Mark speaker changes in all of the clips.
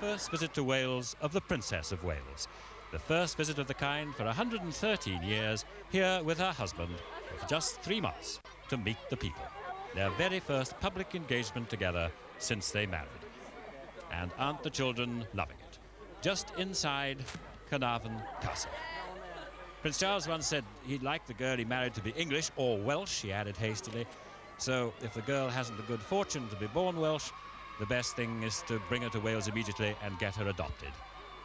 Speaker 1: first visit to Wales of the Princess of Wales. The first visit of the kind for 113 years, here with her husband, for just 3 months, to meet the people. Their very first public engagement together since they married. And aren't the children loving it? Just inside Caernarfon Castle. Prince Charles once said he'd like the girl he married to be English or Welsh, he added hastily. So if the girl hasn't the good fortune to be born Welsh, the best thing is to bring her to Wales immediately and get her adopted.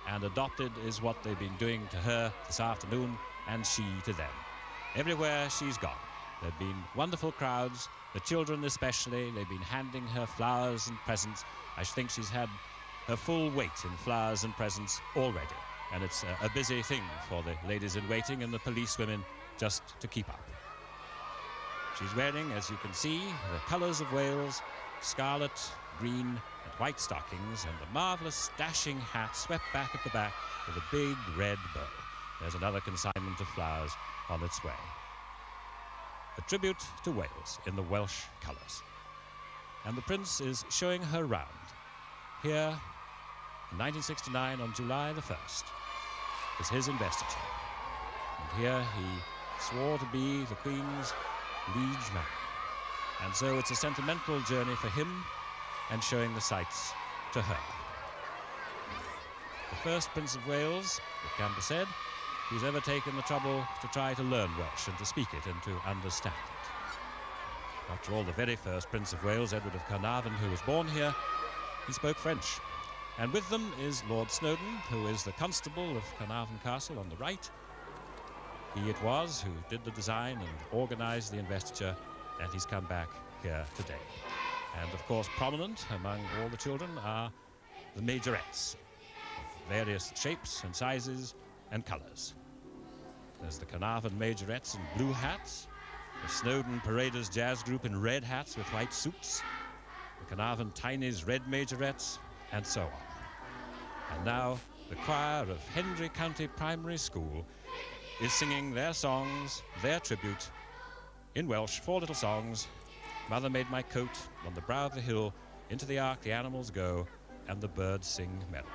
Speaker 1: And adopted is what they've been doing to her this afternoon, and she to them. Everywhere she's gone, there have been wonderful crowds, the children especially. They've been handing her flowers and presents. I think she's had her full weight in flowers and presents already. And it's a busy thing for the ladies-in-waiting and the policewomen just to keep up. She's wearing, as you can see, the colours of Wales, scarlet, green and white stockings, and the marvellous dashing hat swept back at the back with a big red bow. There's another consignment of flowers on its way. A tribute to Wales in the Welsh colours. And the Prince is showing her round. Here, in 1969, on July the 1st, was his investiture. And here he swore to be the Queen's liege man. And so it's a sentimental journey for him and showing the sights to her. The first Prince of Wales, it can be said, who's ever taken the trouble to try to learn Welsh and to speak it and to understand it. After all, the very first Prince of Wales, Edward of Caernarfon, who was born here, he spoke French. And with them is Lord Snowdon, who is the constable of Caernarfon Castle on the right. He it was who did the design and organised the investiture, and he's come back here today. And of course, prominent among all the children are the majorettes of various shapes and sizes and colours. There's the Caernarfon majorettes in blue hats, the Snowdon Paraders Jazz Group in red hats with white suits, the Caernarfon Tinies red majorettes, and so on. And now the choir of Hendry County Primary School is singing their songs, their tribute, in Welsh, 4 little songs. Mother made my coat, on the brow of the hill, into the ark the animals go, and the birds sing merrily.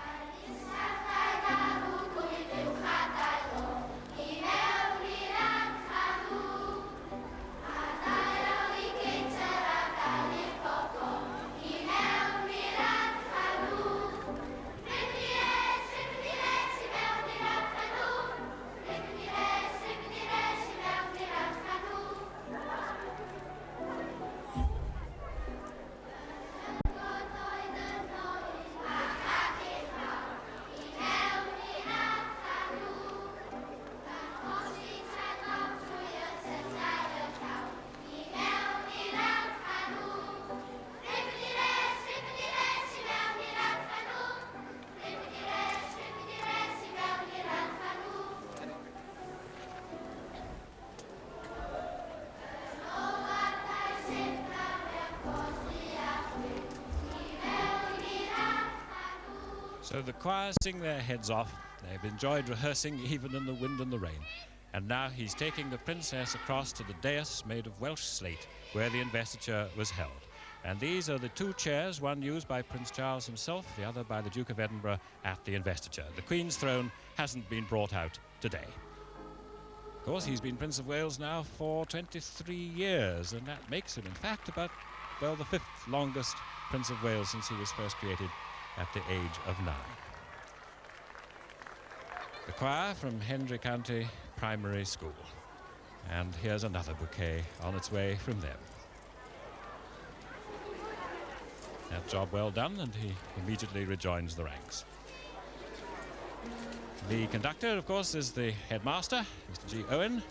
Speaker 1: So the choir sing their heads off. They've enjoyed rehearsing even in the wind and the rain. And now he's taking the princess across to the dais made of Welsh slate where the investiture was held. And these are the 2 chairs, one used by Prince Charles himself, the other by the Duke of Edinburgh at the investiture. The Queen's throne hasn't been brought out today. Of course, he's been Prince of Wales now for 23 years, and that makes him, in fact, about, well, the 5th longest Prince of Wales since he was first created at the age of 9. The choir from Hendry County Primary School. And here's another bouquet on its way from them. That job well done, and he immediately rejoins the ranks. The conductor, of course, is the headmaster, Mr. G. Owen,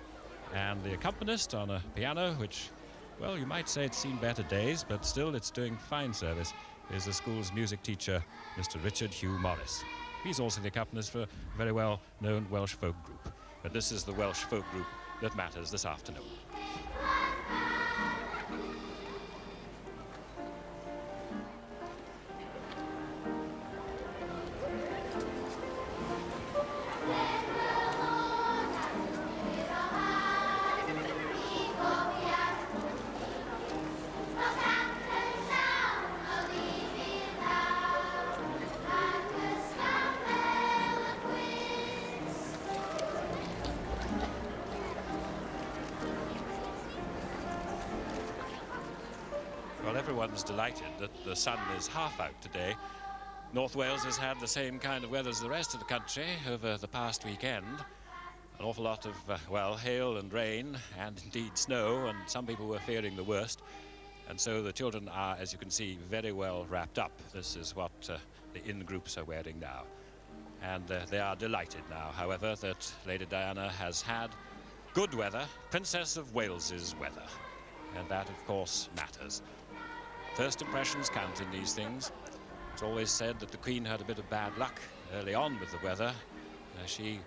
Speaker 1: and the accompanist on a piano, which, well, you might say it's seen better days, but still it's doing fine service, is the school's music teacher, Mr. Richard Hugh Morris. He's also the accompanist for a very well-known Welsh folk group. But this is the Welsh folk group that matters this afternoon. Well, everyone's delighted that the sun is half out today. North Wales has had the same kind of weather as the rest of the country over the past weekend. An awful lot of, well, hail and rain and indeed snow, and some people were fearing the worst. And so the children are, as you can see, very well wrapped up. This is what the in-groups are wearing now. And they are delighted now, however, that Lady Diana has had good weather, Princess of Wales's weather. And that, of course, matters. First impressions count in these things. It's always said that the Queen had a bit of bad luck early on with the weather. She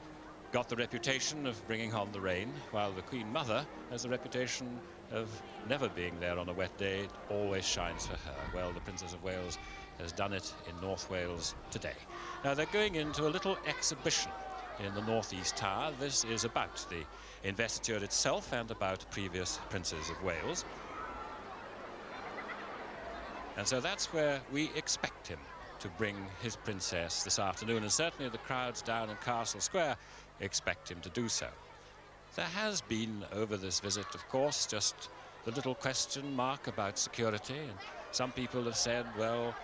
Speaker 1: got the reputation of bringing on the rain, while the Queen Mother has the reputation of never being there on a wet day. It always shines for her. Well, the Princess of Wales has done it in North Wales today. Now, they're going into a little exhibition in the Northeast Tower. This is about the investiture itself and about previous Princes of Wales. And so that's where we expect him to bring his princess this afternoon, and certainly the crowds down in Castle Square expect him to do so. There has been, over this visit, of course, just the little question mark about security, and some people have said, well,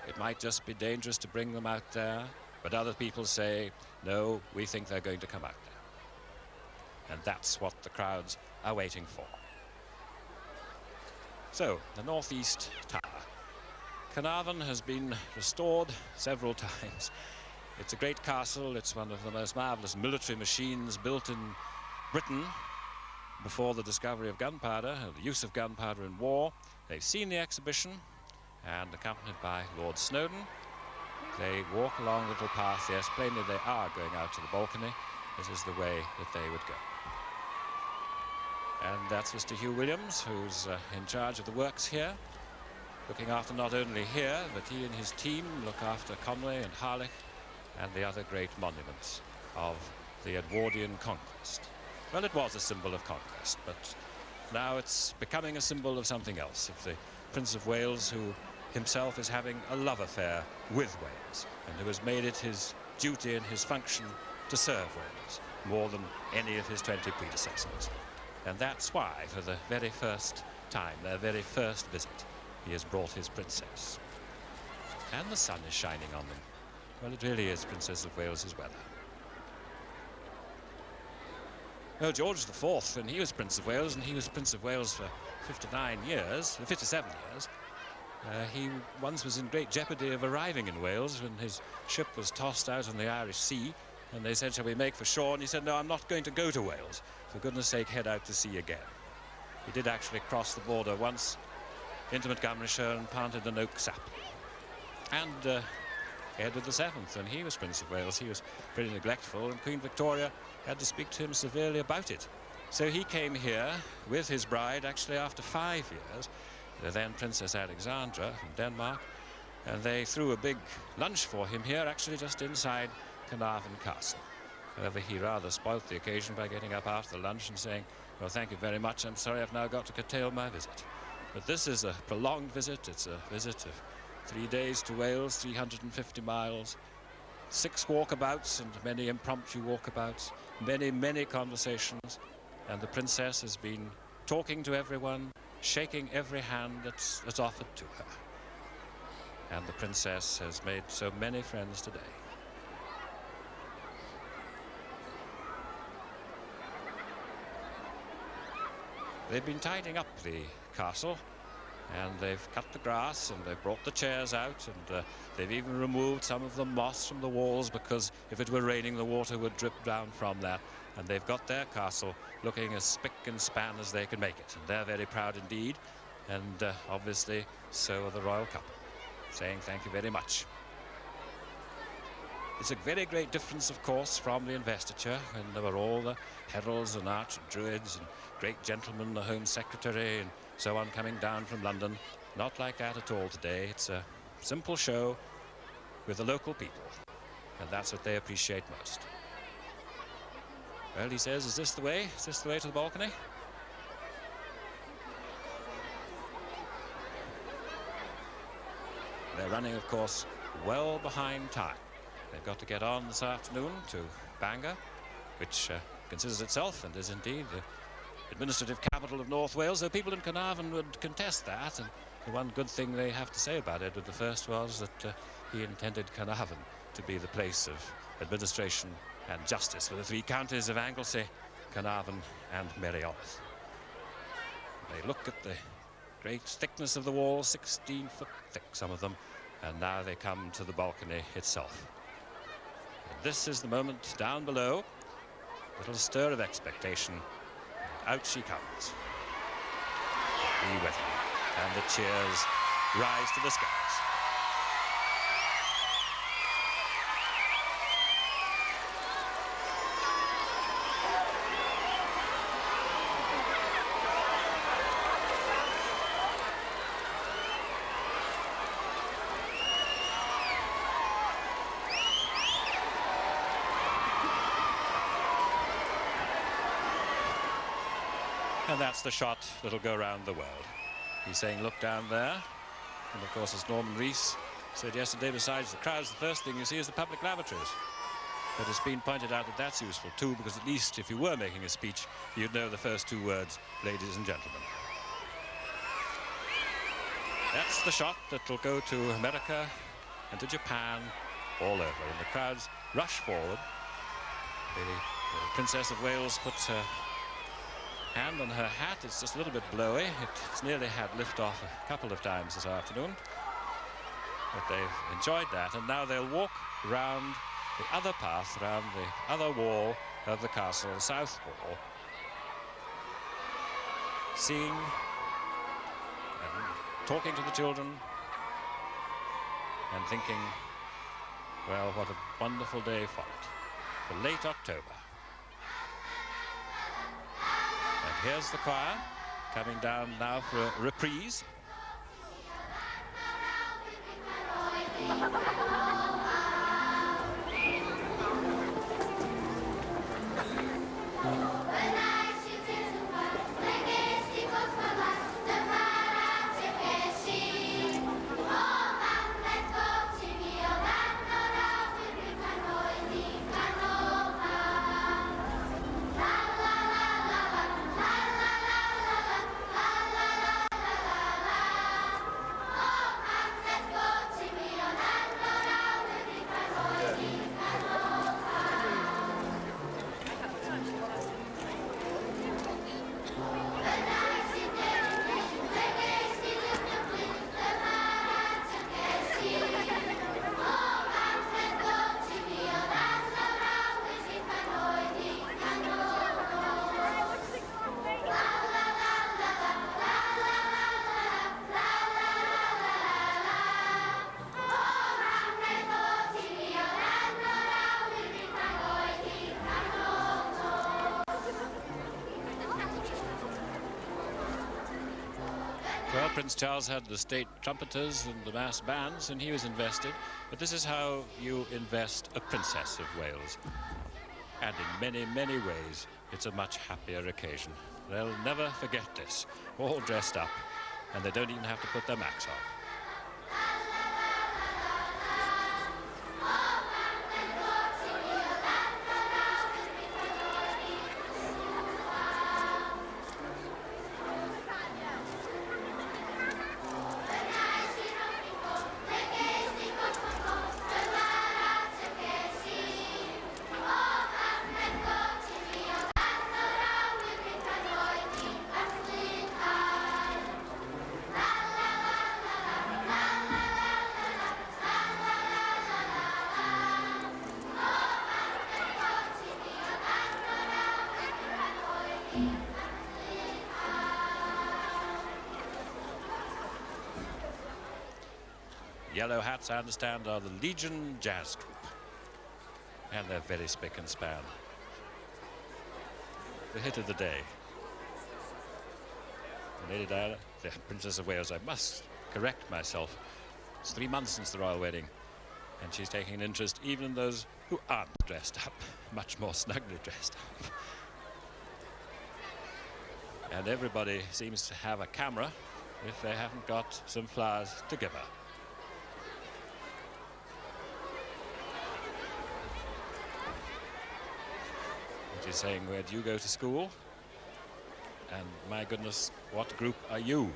Speaker 1: it might just be dangerous to bring them out there, but other people say, no, we think they're going to come out there. And that's what the crowds are waiting for. So, the Northeast Tower. Caernarfon has been restored several times. It's a great castle. It's one of the most marvellous military machines built in Britain before the discovery of gunpowder, the use of gunpowder in war. They've seen the exhibition, and accompanied by Lord Snowdon, they walk along the little path. Yes, plainly they are going out to the balcony. This is the way that they would go. And that's Mr. Hugh Williams, who's in charge of the works here, looking after not only here, but he and his team look after Conway and Harlech and the other great monuments of the Edwardian conquest. Well, it was a symbol of conquest, but now it's becoming a symbol of something else, of the Prince of Wales, who himself is having a love affair with Wales, and who has made it his duty and his function to serve Wales more than any of his 20 predecessors. And that's why, for the very first time, their very first visit, he has brought his princess. And the sun is shining on them. Well, it really is Princess of Wales's weather. Well, George IV, when he was Prince of Wales, and he was Prince of Wales for 57 years, he once was in great jeopardy of arriving in Wales when his ship was tossed out on the Irish Sea, and they said, shall we make for shore? And he said, no, I'm not going to go to Wales. For goodness sake, head out to sea again. He did actually cross the border once into Montgomeryshire and planted an oak sapling. And Edward VII, when he was Prince of Wales, he was pretty neglectful, and Queen Victoria had to speak to him severely about it. So he came here with his bride, actually after 5 years, the then Princess Alexandra from Denmark, and they threw a big lunch for him here, actually just inside Caernarfon Castle. However, he rather spoilt the occasion by getting up after the lunch and saying, well, thank you very much, I'm sorry I've now got to curtail my visit. But this is a prolonged visit. It's a visit of 3 days to Wales, 350 miles, 6 walkabouts and many impromptu walkabouts, many, many conversations, and the princess has been talking to everyone, shaking every hand that's offered to her. And the princess has made so many friends today. They've been tidying up the castle, and they've cut the grass, and they've brought the chairs out, and they've even removed some of the moss from the walls, because if it were raining, the water would drip down from that. And they've got their castle looking as spick and span as they can make it, and they're very proud indeed, and obviously so are the royal couple, saying thank you very much. It's a very great difference, of course, from the investiture, when there were all the heralds and archdruids and great gentlemen, the Home Secretary and so on coming down from London. Not like that at all today. It's a simple show with the local people, and that's what they appreciate most. Well, he says, is this the way? Is this the way to the balcony? They're running, of course, well behind time. They've got to get on this afternoon to Bangor, which considers itself and is indeed the administrative capital of North Wales, though people in Caernarfon would contest that, and The one good thing they have to say about Edward I was that he intended Caernarfon to be the place of administration and justice for the three counties of Anglesey, Caernarfon and Merioneth. They look at the great thickness of the wall, 16 foot thick, some of them, and now they come to the balcony itself. And this is the moment down below, a little stir of expectation, and out she comes. Be with her, and the cheers rise to the skies. And that's the shot that'll go around the world. He's saying, look down there. And of course, as Norman Rees said yesterday, besides the crowds, the first thing you see is the public lavatories. But it's been pointed out that that's useful too, because at least if you were making a speech, you'd know the first two words, ladies and gentlemen. That's the shot that'll go to America and to Japan, all over. And the crowds rush forward. The Princess of Wales puts her hand on her hat. It's just a little bit blowy. It's nearly had lift off a couple of times this afternoon, but they've enjoyed that, and now they'll walk round the other path, round the other wall of the castle, the south wall, seeing and talking to the children and thinking, well, what a wonderful day for it, for late October. And here's the choir coming down now for a reprise. Well, Prince Charles had the state trumpeters and the mass bands, and he was invested. But this is how you invest a Princess of Wales. And in many, many ways, it's a much happier occasion. They'll never forget this, all dressed up, and they don't even have to put their macs on. Yellow Hats, I understand, are the Legion Jazz Group, and they're very spick and span. The hit of the day. Lady Diana, the Princess of Wales, I must correct myself. It's 3 months since the royal wedding, and she's taking an interest even in those who aren't dressed up, much more snugly dressed up. And everybody seems to have a camera if they haven't got some flowers to give her. She's saying, where do you go to school? And my goodness, what group are you?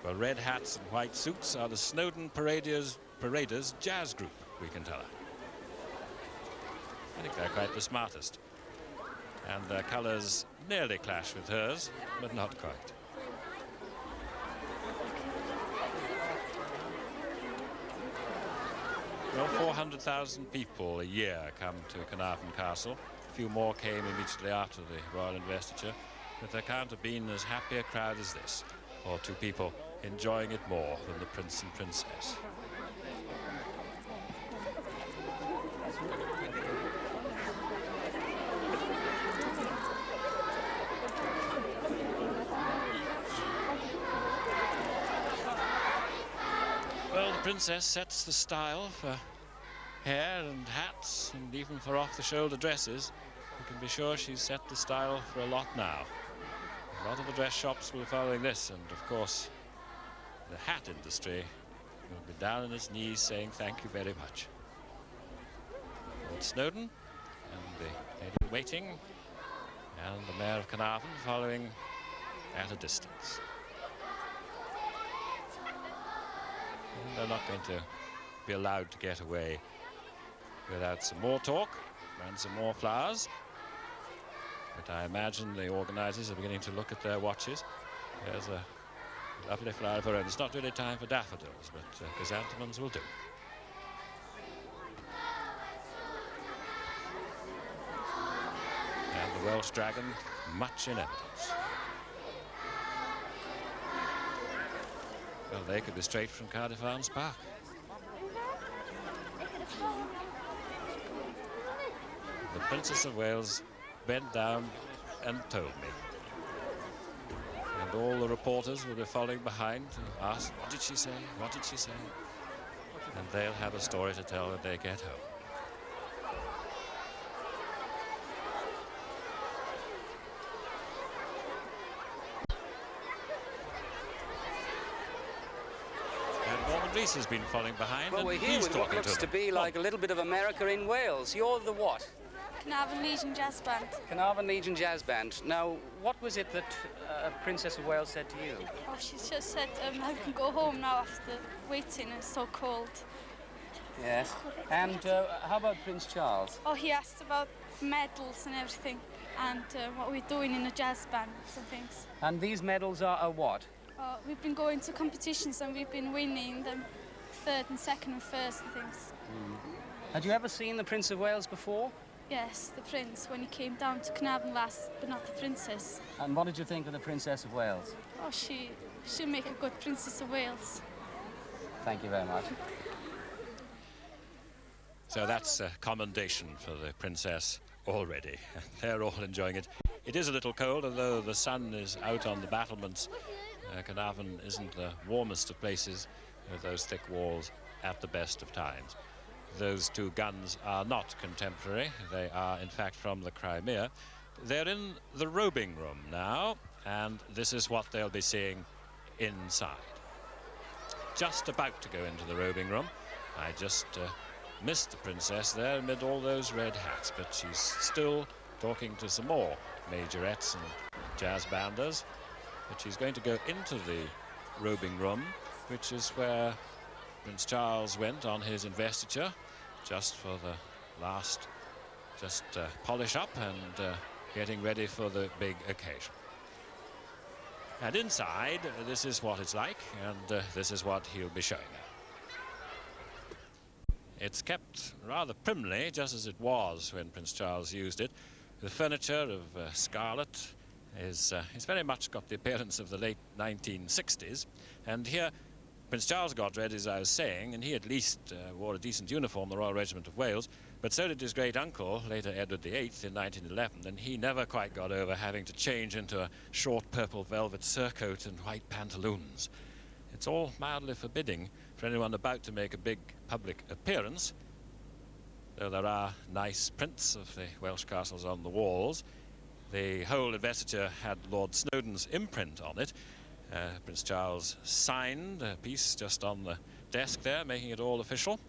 Speaker 1: Well, red hats and white suits are the Snowdon Paraders jazz group, we can tell her. I think they're quite the smartest. And their colours nearly clash with hers, but not quite. Well, 400,000 people a year come to Caernarfon Castle. A few more came immediately after the royal investiture, but there can't have been as happy a crowd as this, or two people enjoying it more than the Prince and Princess. Well, the Princess sets the style for hair and hats, and even for off-the-shoulder dresses. You can be sure she's set the style for a lot now. A lot of the dress shops will be following this, and of course the hat industry will be down on its knees saying thank you very much. Lord Snowdon and the lady in waiting and the Mayor of Caernarfon following at a distance. And they're not going to be allowed to get away without some more talk and some more flowers. But I imagine the organisers are beginning to look at their watches. There's a lovely flower of her own. It's not really time for daffodils, but chrysanthemums will do. And the Welsh dragon, much in evidence. Well, they could be straight from Caernarfon Park. The Princess of Wales bent down and told me. And all the reporters will be following behind and ask, what did she say? What did she say? And they'll have a story to tell when they get home. And Norman Rees has been following behind.
Speaker 2: Well,
Speaker 1: and
Speaker 2: we're here
Speaker 1: he's
Speaker 2: with what
Speaker 1: talking
Speaker 2: looks to
Speaker 1: them.
Speaker 2: be like a little bit of America in Wales. You're the what?
Speaker 3: Caernarfon Legion Jazz Band.
Speaker 2: Caernarfon Legion Jazz Band. Now, what was it that Princess of Wales said to you?
Speaker 3: Oh, she just said I can go home now after waiting. It's so cold.
Speaker 2: Yes. And how about Prince Charles?
Speaker 3: Oh, he asked about medals and everything, and what we're doing in the jazz band and things.
Speaker 2: And these medals are what?
Speaker 3: We've been going to competitions and we've been winning them, third and second and first and things.
Speaker 2: Had you ever seen the Prince of Wales before?
Speaker 3: Yes, the prince when he came down to Caernarfon last, but not the princess.
Speaker 2: And what did you think of the Princess of Wales?
Speaker 3: Oh, she'll make a good Princess of Wales.
Speaker 2: Thank you very much.
Speaker 1: So that's a commendation for the princess already. They're all enjoying it. It is a little cold, although the sun is out on the battlements. Caernarfon isn't the warmest of places with those thick walls at the best of times. Those two guns are not contemporary. They are, in fact, from the Crimea. They're in the robing room now, and this is what they'll be seeing inside. Just about to go into the robing room. I just missed the princess there amid all those red hats, but she's still talking to some more majorettes and jazz banders. But she's going to go into the robing room, which is where Prince Charles went on his investiture, just for the last, polish up and getting ready for the big occasion. And inside, this is what it's like, and this is what he'll be showing her. It's kept rather primly, just as it was when Prince Charles used it. The furniture of scarlet is it's very much got the appearance of the late 1960s, and here Prince Charles got ready, as I was saying, and he at least wore a decent uniform, the Royal Regiment of Wales, but so did his great uncle, later Edward VIII, in 1911, and he never quite got over having to change into a short purple velvet surcoat and white pantaloons. It's all mildly forbidding for anyone about to make a big public appearance, though there are nice prints of the Welsh castles on the walls. The whole investiture had Lord Snowdon's imprint on it. Prince Charles signed a piece just on the desk there, making it all official.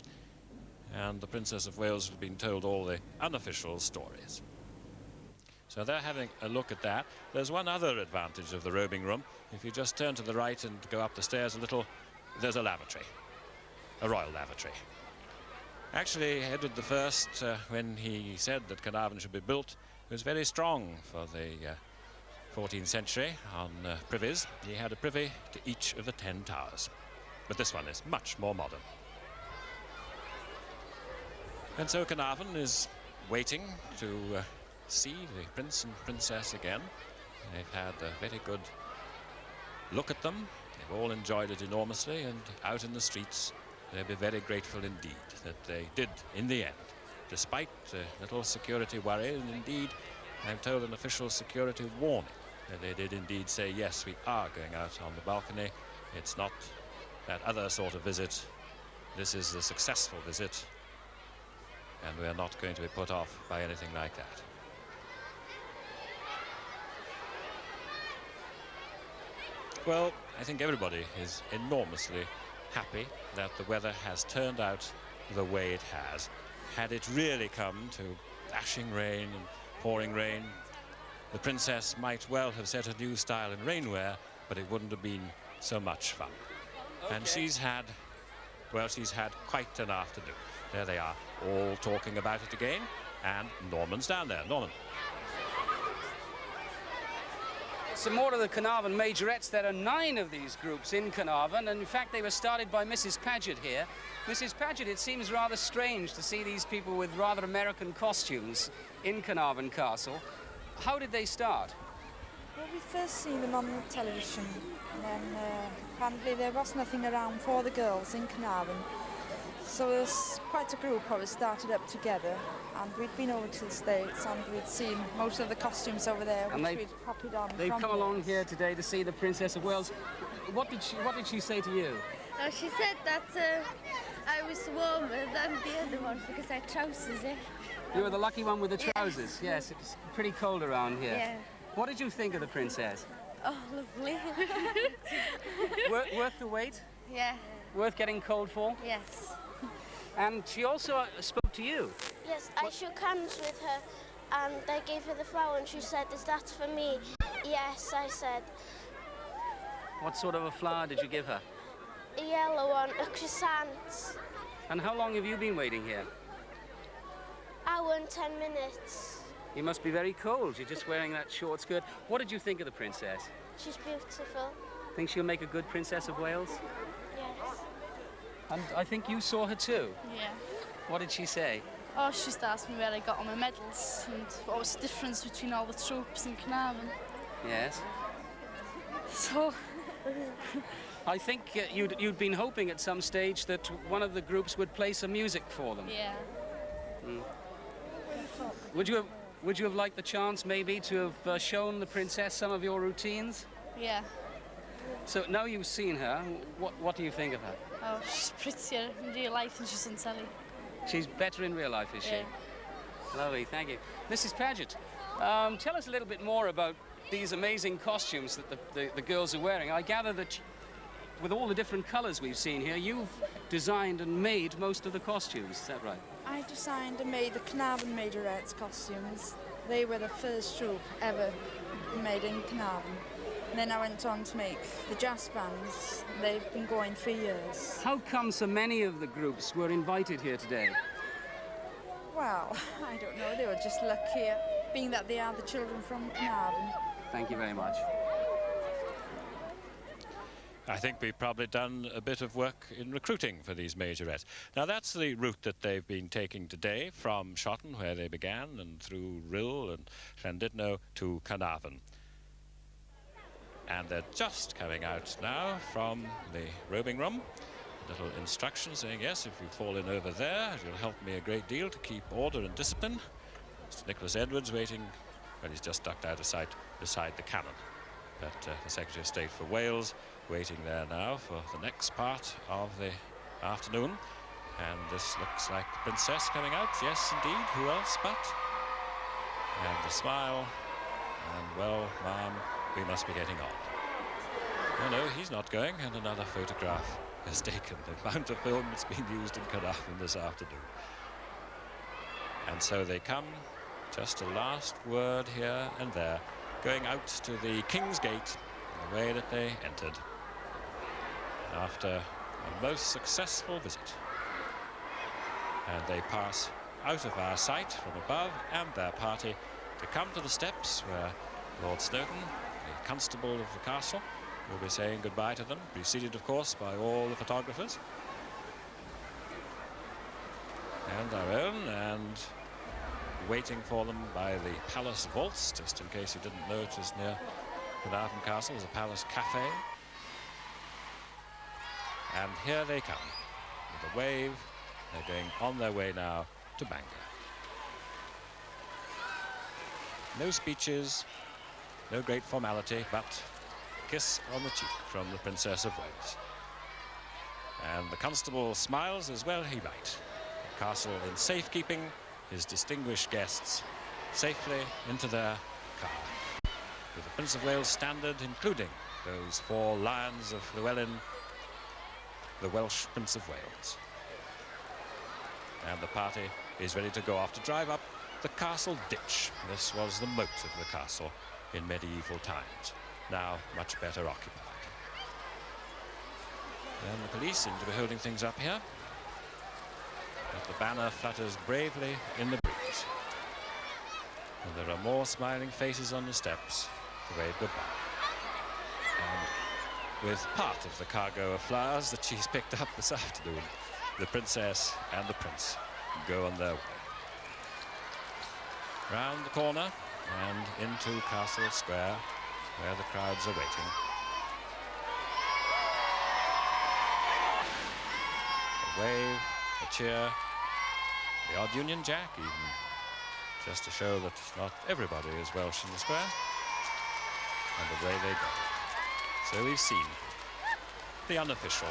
Speaker 1: And the Princess of Wales has been told all the unofficial stories. So they're having a look at that. There's one other advantage of the robing room. If you just turn to the right and go up the stairs a little, there's a lavatory, a royal lavatory. Actually, Edward I, when he said that Caernarfon should be built, was very strong for the 14th century on privies. He had a privy to each of the 10 towers. But this one is much more modern. And so Caernarfon is waiting to see the prince and princess again. They've had a very good look at them. They've all enjoyed it enormously, and out in the streets they'll be very grateful indeed that they did in the end, despite little security worry, and indeed I'm told an official security warning that they did indeed say, yes, we are going out on the balcony. It's not that other sort of visit. This is a successful visit, and we are not going to be put off by anything like that. Well, I think everybody is enormously happy that the weather has turned out the way it has. Had it really come to dashing rain and pouring rain, the princess might well have set a new style in rainwear, but it wouldn't have been so much fun. Okay. And she's had quite an afternoon. There they are, all talking about it again, and Norman's down there. Norman.
Speaker 2: Some more of the Caernarfon majorettes. There are 9 of these groups in Caernarfon, and in fact they were started by Mrs. Paget here. Mrs. Paget, it seems rather strange to see these people with rather American costumes in Caernarfon Castle. How did they start?
Speaker 4: Well, we first seen them on the television, and then apparently there was nothing around for the girls in Caernarfon. So there's quite a group who started up together, and we'd been over to the States and we'd seen most of the costumes over there,
Speaker 2: and
Speaker 4: which we'd copied on.
Speaker 2: They've come along here today to see the Princess of Wales. What did she say to you?
Speaker 5: She said that I was warmer than the other ones because I had trousers in.
Speaker 2: You were the lucky one with the trousers. Yes, it's pretty cold around here.
Speaker 5: Yeah.
Speaker 2: What did you think of the princess?
Speaker 5: Oh, lovely.
Speaker 2: Worth the wait?
Speaker 5: Yeah.
Speaker 2: Worth getting cold for?
Speaker 5: Yes.
Speaker 2: And she also spoke to you.
Speaker 6: Yes, I shook hands with her and I gave her the flower and she said, "Is that for me?" Yes, I said.
Speaker 2: What sort of a flower did you give her?
Speaker 6: A yellow one, a chrysanthemum.
Speaker 2: And how long have you been waiting here?
Speaker 6: Hour and 10 minutes.
Speaker 2: You must be very cold. You're just wearing that short skirt. What did you think of the princess?
Speaker 6: She's beautiful.
Speaker 2: Think she'll make a good Princess of Wales?
Speaker 6: Yes.
Speaker 2: And I think you saw her too.
Speaker 3: Yeah.
Speaker 2: What did she say?
Speaker 3: Oh, she just asked me where I got all my medals and what was the difference between all the troops in Caernarfon.
Speaker 2: Yes.
Speaker 3: So...
Speaker 2: I think you'd been hoping at some stage that one of the groups would play some music for them.
Speaker 3: Yeah.
Speaker 2: Mm. Would you have liked the chance maybe to have shown the princess some of your routines?
Speaker 3: Yeah.
Speaker 2: So now you've seen her, what do you think of her?
Speaker 3: Oh, she's prettier in real life than she's on telly.
Speaker 2: She's better in real life, is she?
Speaker 3: Yeah.
Speaker 2: Lovely, thank you. Mrs. Paget, tell us a little bit more about these amazing costumes that the girls are wearing. I gather that with all the different colours we've seen here, you've designed and made most of the costumes, is that right?
Speaker 4: I designed and made the Caernarfon majorettes costumes. They were the first troupe ever made in Caernarfon. And then I went on to make the jazz bands. They've been going for years.
Speaker 2: How come so many of the groups were invited here today?
Speaker 4: Well, I don't know. They were just lucky, being that they are the children from Caernarfon.
Speaker 2: Thank you very much.
Speaker 1: I think we've probably done a bit of work in recruiting for these majorettes. Now that's the route that they've been taking today from Shotton, where they began, and through Rhyl and Llandudno to Caernarfon. And they're just coming out now from the robing room. Little instruction saying, yes, if you fall in over there, it'll help me a great deal to keep order and discipline. Mr. Nicholas Edwards waiting, well, he's just ducked out of sight beside the cannon. But the Secretary of State for Wales waiting there now for the next part of the afternoon. And this looks like the Princess coming out. Yes, indeed. Who else but? And a smile. And, well, ma'am, we must be getting on. Oh, no, he's not going. And another photograph is taken. The amount of film that's been used in Caernarfon this afternoon. And so they come Just a last word here and there, going out to the King's Gate, the way that they entered, after a most successful visit. And they pass out of our sight from above and their party to come to the steps where Lord Snowdon, the constable of the castle, will be saying goodbye to them, preceded of course by all the photographers. And our own, and waiting for them by the palace vaults, just in case you didn't know it was near Caernarfon Castle, there's a palace cafe. And here they come, with a wave. They're going on their way now to Bangor. No speeches, no great formality, but a kiss on the cheek from the Princess of Wales. And the constable smiles as well he might. The castle in safekeeping, his distinguished guests safely into their car, with the Prince of Wales standard, including those 4 lions of Llewellyn, the Welsh Prince of Wales. And the party is ready to go off to drive up the castle ditch. This was the moat of the castle in medieval times, now much better occupied. And the police seem to be holding things up here. But the banner flutters bravely in the breeze. And there are more smiling faces on the steps to wave goodbye. And with part of the cargo of flowers that she's picked up this afternoon, the Princess and the Prince go on their way. Round the corner and into Castle Square, where the crowds are waiting. A wave, a cheer, the odd Union Jack even, just to show that not everybody is Welsh in the square. And away they go. So we've seen the unofficial,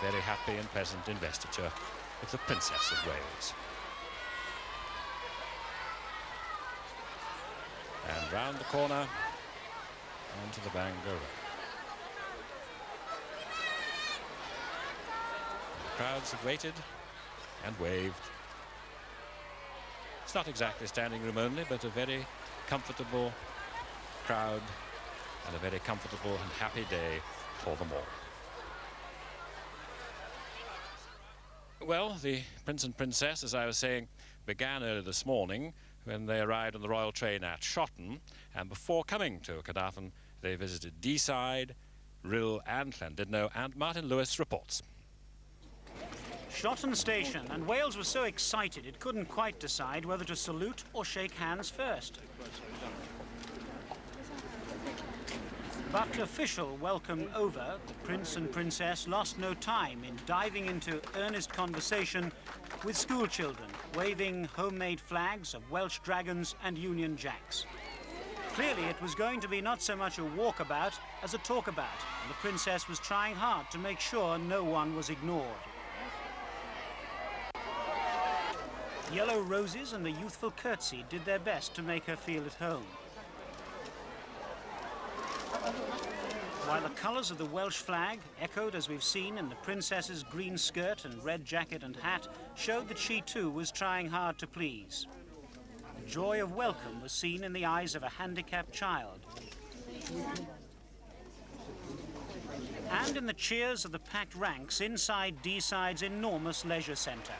Speaker 1: very happy and pleasant investiture of the Princess of Wales. And round the corner onto the Bangor Road. The crowds have waited and waved. It's not exactly standing room only, but a very comfortable crowd and a very comfortable and happy day for them all. Well, the Prince and Princess, as I was saying, began early this morning when they arrived on the royal train at Shotton, and before coming to Caernarfon, they visited Deeside, Rhyl and Llandudno, and Martin Lewis reports.
Speaker 7: Shotton Station, and Wales was so excited it couldn't quite decide whether to salute or shake hands first. But official welcome over, the Prince and Princess lost no time in diving into earnest conversation with school children, waving homemade flags of Welsh dragons and Union Jacks. Clearly it was going to be not so much a walkabout as a talkabout, and the Princess was trying hard to make sure no one was ignored. Yellow roses and a youthful curtsy did their best to make her feel at home. While the colours of the Welsh flag, echoed as we've seen in the Princess's green skirt and red jacket and hat, showed that she too was trying hard to please. The joy of welcome was seen in the eyes of a handicapped child. And in the cheers of the packed ranks inside Deeside's enormous leisure centre.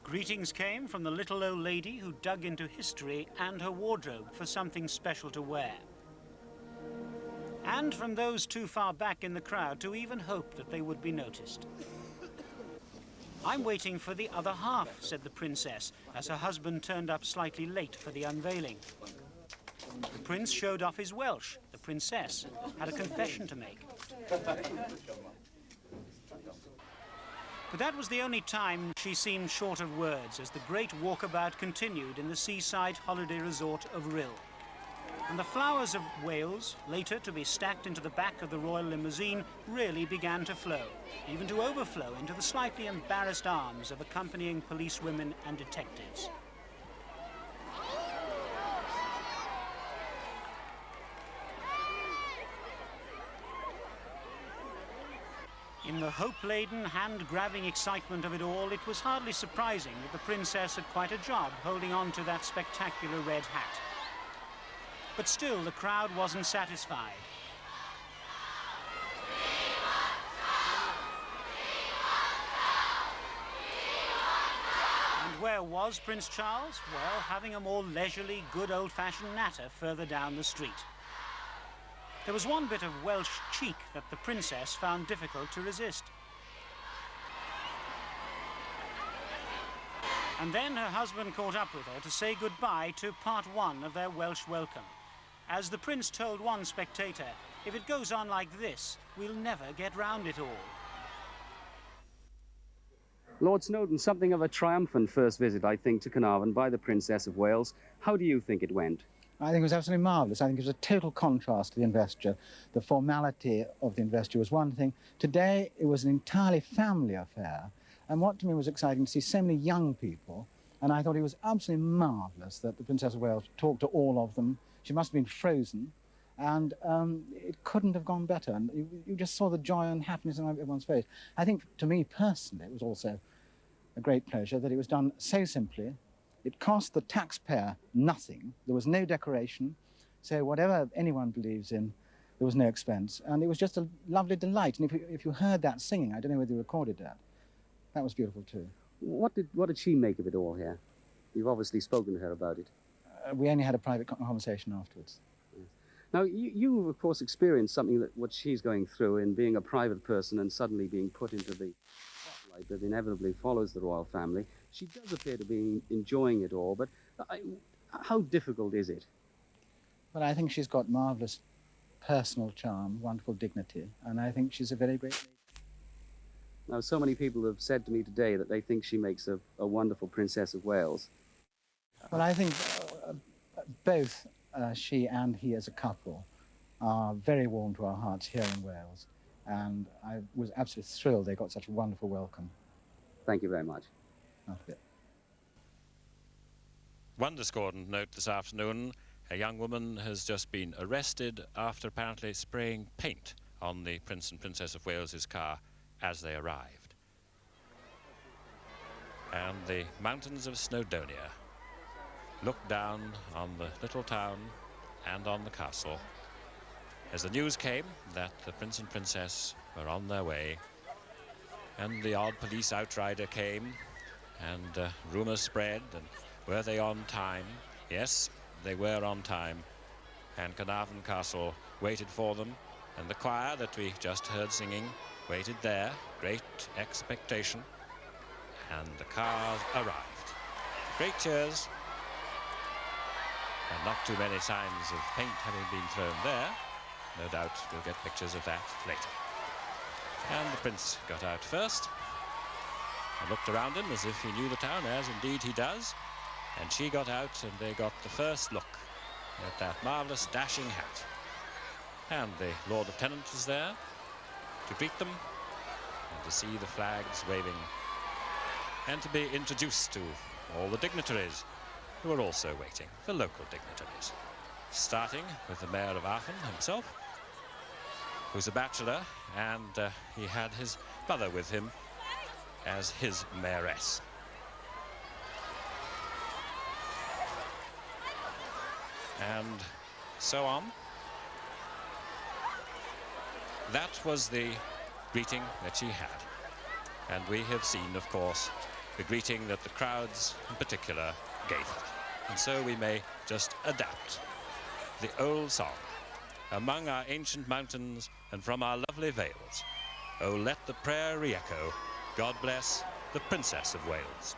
Speaker 7: Greetings came from the little old lady who dug into history and her wardrobe for something special to wear. And from those too far back in the crowd to even hope that they would be noticed. "I'm waiting for the other half," said the Princess, as her husband turned up slightly late for the unveiling. The Prince showed off his Welsh. The Princess had a confession to make. But that was the only time she seemed short of words as the great walkabout continued in the seaside holiday resort of Rhyl. And the flowers of Wales, later to be stacked into the back of the royal limousine, really began to flow, even to overflow into the slightly embarrassed arms of accompanying policewomen and detectives. In the hope-laden, hand-grabbing excitement of it all, it was hardly surprising that the princess had quite a job holding on to that spectacular red hat. But still, the crowd wasn't satisfied. And where was Prince Charles? Well, having a more leisurely, good old-fashioned natter further down the street. There was one bit of Welsh cheek that the princess found difficult to resist. And then her husband caught up with her to say goodbye to part one of their Welsh welcome. As the prince told one spectator, if it goes on like this, we'll never get round it all.
Speaker 8: Lord Snowdon, something of a triumphant first visit, I think, to Caernarfon by the Princess of Wales. How do you think it went?
Speaker 9: I think it was absolutely marvellous. I think it was a total contrast to the investiture. The formality of the investiture was one thing. Today, it was an entirely family affair. And what to me was exciting to see so many young people. And I thought it was absolutely marvellous that the Princess of Wales talked to all of them. She must have been frozen. And it couldn't have gone better. And you just saw the joy and happiness on everyone's face. I think, to me personally, it was also a great pleasure that it was done so simply. It cost the taxpayer nothing. There was no decoration. So whatever anyone believes in, there was no expense. And it was just a lovely delight. And if you heard that singing, I don't know whether you recorded that, that was beautiful too.
Speaker 8: What did she make of it all here? You've obviously spoken to her about it.
Speaker 9: We only had a private conversation afterwards.
Speaker 8: Yes. Now, you of course experienced something that what she's going through in being a private person and suddenly being put into the spotlight that inevitably follows the royal family. She does appear to be enjoying it all, but how difficult is it?
Speaker 9: Well, I think she's got marvellous personal charm, wonderful dignity, and I think she's a very great lady.
Speaker 8: Now, so many people have said to me today that they think she makes a wonderful Princess of Wales.
Speaker 9: Well, I think both she and he as a couple are very warm to our hearts here in Wales, and I was absolutely thrilled they got such a wonderful welcome.
Speaker 8: Thank you very much.
Speaker 1: One discordant note this afternoon, a young woman has just been arrested after apparently spraying paint on the Prince and Princess of Wales's car as they arrived. And the mountains of Snowdonia look down on the little town and on the castle as the news came that the Prince and Princess were on their way, and the odd police outrider came, and rumours spread, and were they on time? Yes, they were on time, and Caernarfon Castle waited for them, and the choir that we just heard singing waited there, great expectation, and the cars arrived. Great cheers, and not too many signs of paint having been thrown there. No doubt we'll get pictures of that later. And the Prince got out first and looked around him as if he knew the town, as indeed he does. And she got out, and they got the first look at that marvellous dashing hat. And the Lord Lieutenant was there to greet them and to see the flags waving and to be introduced to all the dignitaries who were also waiting, the local dignitaries. Starting with the Mayor of Aachen himself, who's a bachelor, and he had his mother with him as his mayoress. And so on. That was the greeting that she had. And we have seen, of course, the greeting that the crowds in particular gave her. And so we may just adapt the old song, among our ancient mountains and from our lovely vales. Oh, let the prayer re-echo, God bless the Princess of Wales.